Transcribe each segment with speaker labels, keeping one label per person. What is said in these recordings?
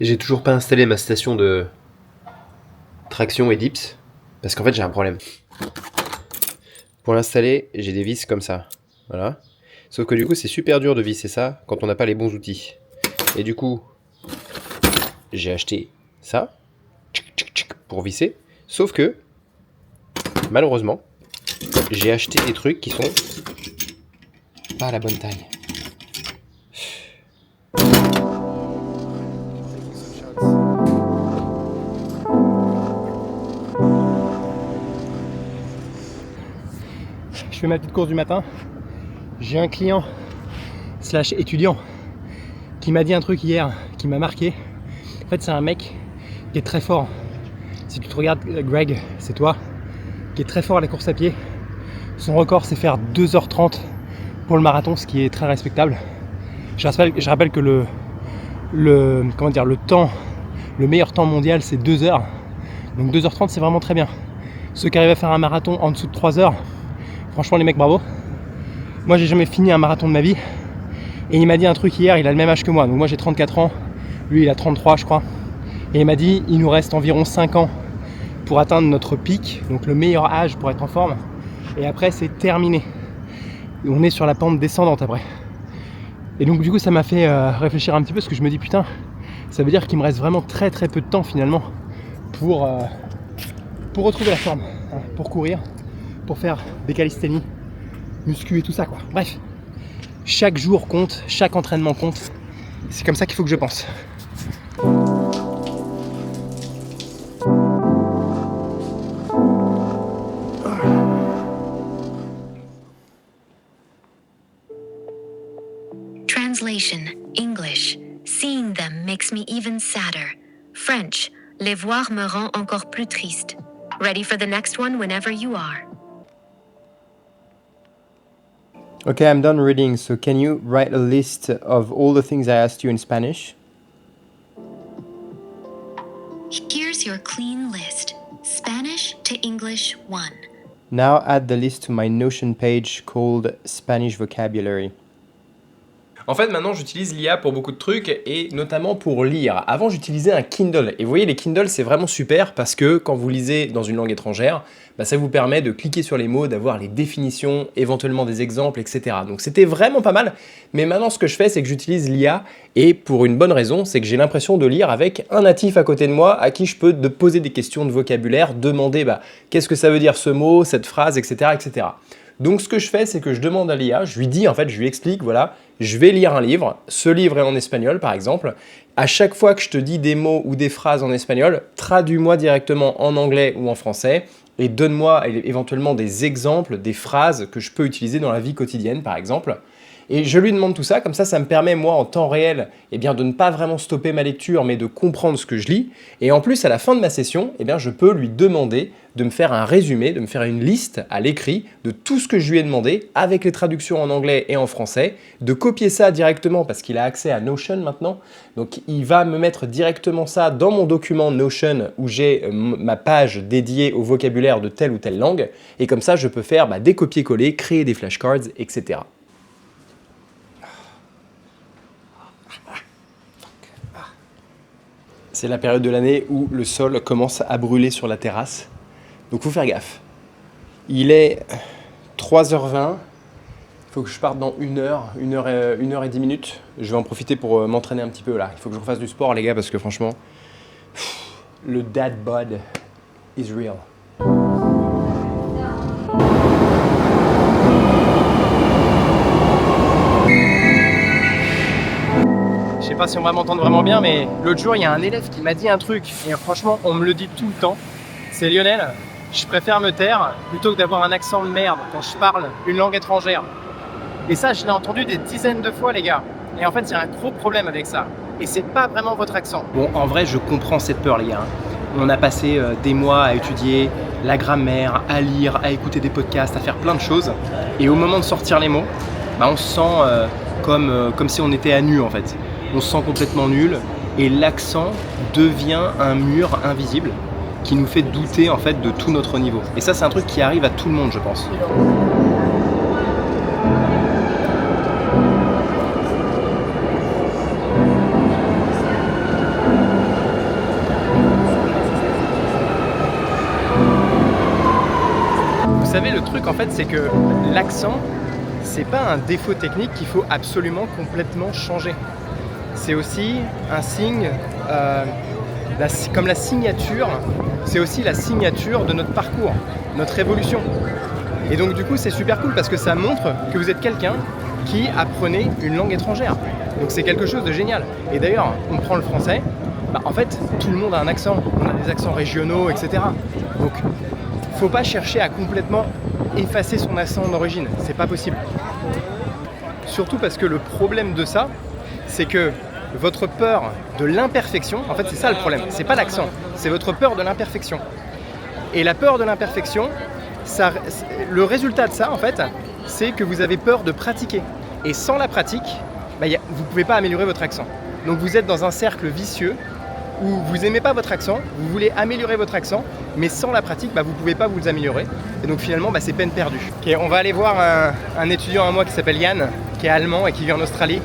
Speaker 1: J'ai toujours pas installé ma station de traction et dips, parce qu'en fait j'ai un problème. Pour l'installer, j'ai des vis comme ça, voilà. Sauf que du coup c'est super dur de visser ça quand on n'a pas les bons outils. Et du coup, j'ai acheté ça, pour visser, sauf que, malheureusement, j'ai acheté des trucs qui sont pas à la bonne taille.
Speaker 2: Je fais ma petite course du matin. J'ai un client / étudiant qui m'a dit un truc hier qui m'a marqué. En fait, c'est un mec qui est très fort. Si tu te regardes, Greg, c'est toi, qui est très fort à la course à pied. Son record, c'est faire 2h30 pour le marathon, ce qui est très respectable. Je rappelle que le meilleur temps mondial, c'est 2 heures. Donc 2h30, c'est vraiment très bien. Ceux qui arrivent à faire un marathon en dessous de 3 heures, franchement, les mecs, bravo. Moi, j'ai jamais fini un marathon de ma vie. Et il m'a dit un truc hier, il a le même âge que moi. Donc moi, j'ai 34 ans. Lui, il a 33, je crois. Et il m'a dit, il nous reste environ 5 ans pour atteindre notre pic. Donc le meilleur âge pour être en forme. Et après, c'est terminé. Et on est sur la pente descendante après. Et donc, du coup, ça m'a fait réfléchir un petit peu. Parce que je me dis, putain, ça veut dire qu'il me reste vraiment très très peu de temps finalement pour retrouver la forme. Hein, pour courir, pour faire des calisthénies, muscu et tout ça, quoi. Bref, chaque jour compte, chaque entraînement compte. C'est comme ça qu'il faut que je pense.
Speaker 3: Translation, English. Seeing them makes me even sadder. French. Les voir me rend encore plus triste. Ready for the next one whenever you are.
Speaker 4: Okay, I'm done reading, so can you write a list of all the things I asked you in Spanish?
Speaker 3: Here's your clean list. Spanish to English 1.
Speaker 4: Now add the list to my Notion page called Spanish Vocabulary.
Speaker 1: En fait, maintenant, j'utilise l'IA pour beaucoup de trucs et notamment pour lire. Avant, j'utilisais un Kindle. Et vous voyez, les Kindle, c'est vraiment super parce que quand vous lisez dans une langue étrangère, ça vous permet de cliquer sur les mots, d'avoir les définitions, éventuellement des exemples, etc. Donc, c'était vraiment pas mal. Mais maintenant, ce que je fais, c'est que j'utilise l'IA et pour une bonne raison, c'est que j'ai l'impression de lire avec un natif à côté de moi à qui je peux poser des questions de vocabulaire, demander qu'est-ce que ça veut dire ce mot, cette phrase, etc., etc. Donc ce que je fais, c'est que je demande à l'IA, je lui explique, voilà, je vais lire un livre, ce livre est en espagnol par exemple, à chaque fois que je te dis des mots ou des phrases en espagnol, traduis-moi directement en anglais ou en français et donne-moi éventuellement des exemples, des phrases que je peux utiliser dans la vie quotidienne par exemple. Et je lui demande tout ça, comme ça me permet moi en temps réel de ne pas vraiment stopper ma lecture mais de comprendre ce que je lis. Et en plus à la fin de ma session, je peux lui demander de me faire un résumé, de me faire une liste à l'écrit de tout ce que je lui ai demandé avec les traductions en anglais et en français, de copier ça directement parce qu'il a accès à Notion maintenant. Donc il va me mettre directement ça dans mon document Notion où j'ai ma page dédiée au vocabulaire de telle ou telle langue. Et comme ça je peux faire des copier-coller, créer des flashcards, etc. C'est la période de l'année où le sol commence à brûler sur la terrasse. Donc il faut faire gaffe. Il est 3h20. Il faut que je parte dans 1 heure et 10 minutes. Je vais en profiter pour m'entraîner un petit peu là. Il faut que je refasse du sport les gars parce que franchement, le dad bod is real.
Speaker 2: Je sais pas si on va m'entendre vraiment bien, mais l'autre jour, il y a un élève qui m'a dit un truc, et franchement, on me le dit tout le temps. C'est Lionel, je préfère me taire plutôt que d'avoir un accent de merde quand je parle une langue étrangère. Et ça, je l'ai entendu des dizaines de fois, les gars. Et en fait, il y a un gros problème avec ça. Et c'est pas vraiment votre accent. Bon, en vrai, je comprends cette peur, les gars. On a passé des mois à étudier la grammaire, à lire, à écouter des podcasts, à faire plein de choses. Et au moment de sortir les mots, on se sent comme si on était à nu, en fait. On se sent complètement nul et l'accent devient un mur invisible qui nous fait douter en fait de tout notre niveau. Et ça, c'est un truc qui arrive à tout le monde, je pense. savez, le truc en fait, c'est que l'accent, c'est pas un défaut technique qu'il faut absolument complètement changer. C'est aussi un signe, comme la signature, c'est aussi la signature de notre parcours, notre évolution. Et donc du coup, c'est super cool parce que ça montre que vous êtes quelqu'un qui apprenait une langue étrangère. Donc c'est quelque chose de génial. Et d'ailleurs, on prend le français, en fait, tout le monde a un accent. On a des accents régionaux, etc. Donc, faut pas chercher à complètement effacer son accent d'origine. C'est pas possible. Surtout parce que le problème de ça, c'est que votre peur de l'imperfection, en fait, c'est ça le problème. C'est pas l'accent, c'est votre peur de l'imperfection. Et la peur de l'imperfection, le résultat de ça, en fait, c'est que vous avez peur de pratiquer. Et sans la pratique, vous ne pouvez pas améliorer votre accent. Donc vous êtes dans un cercle vicieux où vous n'aimez pas votre accent, vous voulez améliorer votre accent, mais sans la pratique, vous ne pouvez pas vous améliorer. Et donc finalement, c'est peine perdue. Okay, on va aller voir un étudiant à moi qui s'appelle Yann, qui est allemand et qui vit en Australie.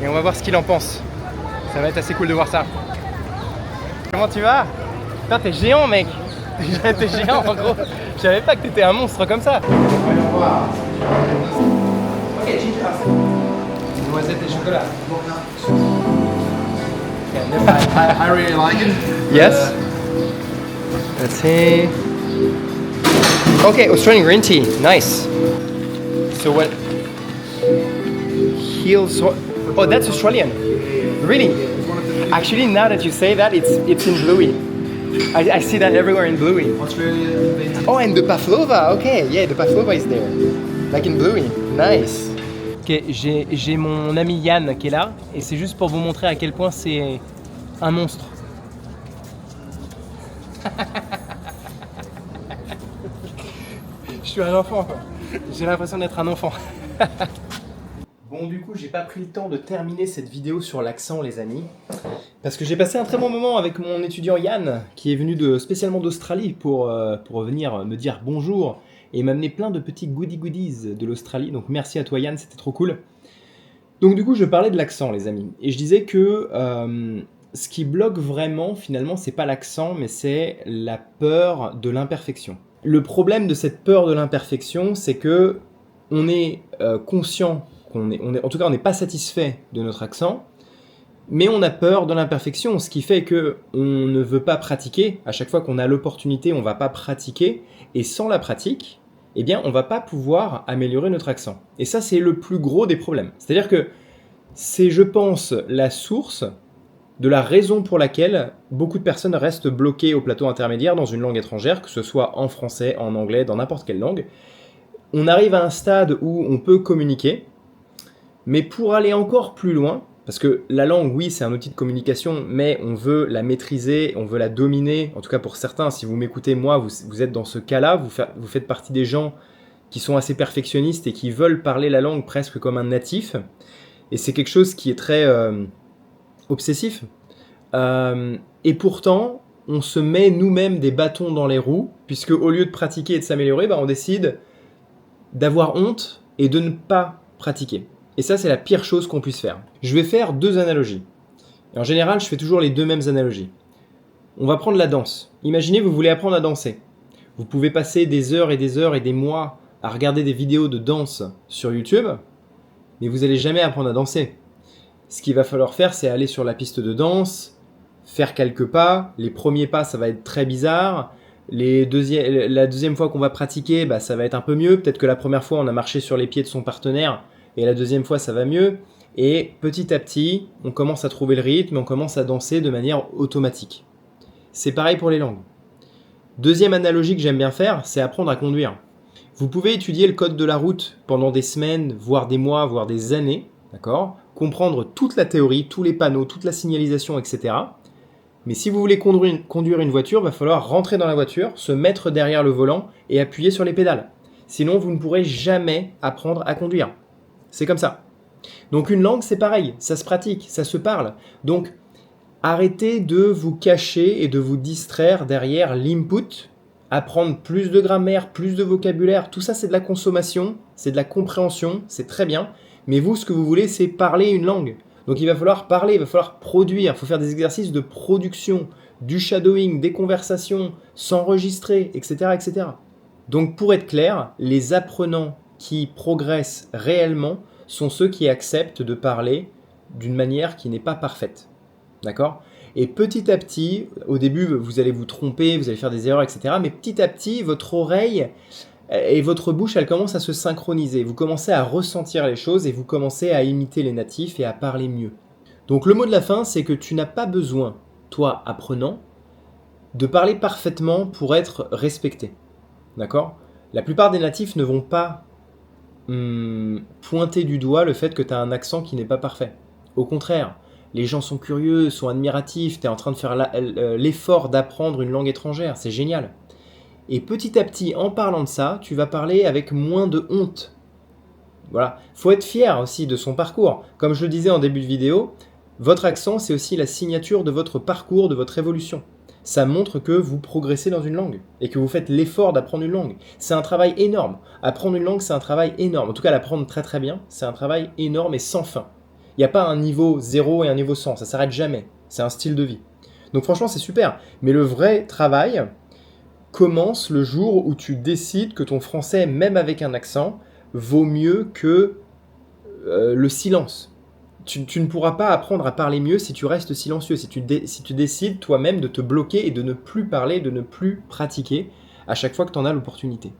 Speaker 2: Et on va voir ce qu'il en pense. Ça va être assez cool de voir ça. Comment tu vas? Putain, t'es géant, mec. T'es géant, en gros. Je savais pas que t'étais un monstre comme ça. Voyons voir. Ok, noisette et chocolat.
Speaker 5: I really like it.
Speaker 2: Yes. Let's see. Okay, Australian green tea. Nice. So what? Hills. Oh, that's Australian. Really? Actually, now that you say that, it's in Bluey. I see that everywhere in Bluey.
Speaker 5: Australia.
Speaker 2: Oh, and the Pavlova. Okay, yeah, the Pavlova is there. Like in Bluey. Nice. Ok, j'ai mon ami Yann qui est là, et c'est juste pour vous montrer à quel point c'est un monstre. Je suis un enfant, quoi. J'ai l'impression d'être un enfant. Bon, du coup, j'ai pas pris le temps de terminer cette vidéo sur l'accent, les amis, parce que j'ai passé un très bon moment avec mon étudiant Yann, qui est venu spécialement d'Australie pour venir me dire bonjour et m'amener plein de petits goodies de l'Australie. Donc merci à toi Yann, c'était trop cool. Donc du coup, je parlais de l'accent, les amis, et je disais que ce qui bloque vraiment, finalement, c'est pas l'accent, mais c'est la peur de l'imperfection. Le problème de cette peur de l'imperfection, c'est que on est conscient en tout cas, on n'est pas satisfait de notre accent, mais on a peur de l'imperfection, ce qui fait que on ne veut pas pratiquer. À chaque fois qu'on a l'opportunité, on ne va pas pratiquer, et sans la pratique, eh bien, on ne va pas pouvoir améliorer notre accent. Et ça, c'est le plus gros des problèmes. C'est-à-dire que c'est, je pense, la source de la raison pour laquelle beaucoup de personnes restent bloquées au plateau intermédiaire dans une langue étrangère, que ce soit en français, en anglais, dans n'importe quelle langue. On arrive à un stade où on peut communiquer, mais pour aller encore plus loin, parce que la langue, oui, c'est un outil de communication, mais on veut la maîtriser, on veut la dominer. En tout cas, pour certains, si vous m'écoutez, moi, vous êtes dans ce cas-là, vous faites partie des gens qui sont assez perfectionnistes et qui veulent parler la langue presque comme un natif. Et c'est quelque chose qui est très obsessif. Et pourtant, on se met nous-mêmes des bâtons dans les roues, puisque au lieu de pratiquer et de s'améliorer, on décide d'avoir honte et de ne pas pratiquer. Et ça, c'est la pire chose qu'on puisse faire. Je vais faire deux analogies. Et en général, je fais toujours les deux mêmes analogies. On va prendre la danse. Imaginez, vous voulez apprendre à danser. Vous pouvez passer des heures et des mois à regarder des vidéos de danse sur YouTube, mais vous n'allez jamais apprendre à danser. Ce qu'il va falloir faire, c'est aller sur la piste de danse, faire quelques pas. Les premiers pas, ça va être très bizarre. La deuxième fois qu'on va pratiquer, ça va être un peu mieux. Peut-être que la première fois, on a marché sur les pieds de son partenaire, et la deuxième fois, ça va mieux. Et petit à petit, on commence à trouver le rythme, on commence à danser de manière automatique. C'est pareil pour les langues. Deuxième analogie que j'aime bien faire, c'est apprendre à conduire. Vous pouvez étudier le code de la route pendant des semaines, voire des mois, voire des années, d'accord ? Comprendre toute la théorie, tous les panneaux, toute la signalisation, etc. Mais si vous voulez conduire une voiture, il va falloir rentrer dans la voiture, se mettre derrière le volant et appuyer sur les pédales. Sinon, vous ne pourrez jamais apprendre à conduire. C'est comme ça. Donc une langue, c'est pareil, ça se pratique, ça se parle. Donc arrêtez de vous cacher et de vous distraire derrière l'input, apprendre plus de grammaire, plus de vocabulaire, tout ça c'est de la consommation, c'est de la compréhension, c'est très bien. Mais vous, ce que vous voulez, c'est parler une langue. Donc il va falloir parler, il va falloir produire, il faut faire des exercices de production, du shadowing, des conversations, s'enregistrer, etc., etc.
Speaker 4: Donc pour être clair, les apprenants qui progressent réellement sont ceux qui acceptent de parler d'une manière qui n'est pas parfaite. D'accord ? Et petit à petit, au début, vous allez vous tromper, vous allez faire des erreurs, etc. Mais petit à petit, votre oreille et votre bouche, elles commencent à se synchroniser. Vous commencez à ressentir les choses et vous commencez à imiter les natifs et à parler mieux. Donc le mot de la fin, c'est que tu n'as pas besoin, toi, apprenant, de parler parfaitement pour être respecté. D'accord ? La plupart des natifs ne vont pas pointer du doigt le fait que tu as un accent qui n'est pas parfait. Au contraire, les gens sont curieux, sont admiratifs, tu es en train de faire l'effort d'apprendre une langue étrangère, c'est génial. Et petit à petit, en parlant de ça, tu vas parler avec moins de honte. Voilà, faut être fier aussi de son parcours. Comme je le disais en début de vidéo, votre accent, c'est aussi la signature de votre parcours, de votre évolution. Ça montre que vous progressez dans une langue et que vous faites l'effort d'apprendre une langue. C'est un travail énorme. Apprendre une langue, c'est un travail énorme. En tout cas, l'apprendre très très bien, c'est un travail énorme et sans fin. Il n'y a pas un niveau 0 et un niveau 100, ça s'arrête jamais. C'est un style de vie. Donc franchement, c'est super. Mais le vrai travail commence le jour où tu décides que ton français, même avec un accent, vaut mieux que le silence. Tu ne pourras pas apprendre à parler mieux si tu restes silencieux, si tu décides toi-même de te bloquer et de ne plus parler, de ne plus pratiquer à chaque fois que tu en as l'opportunité.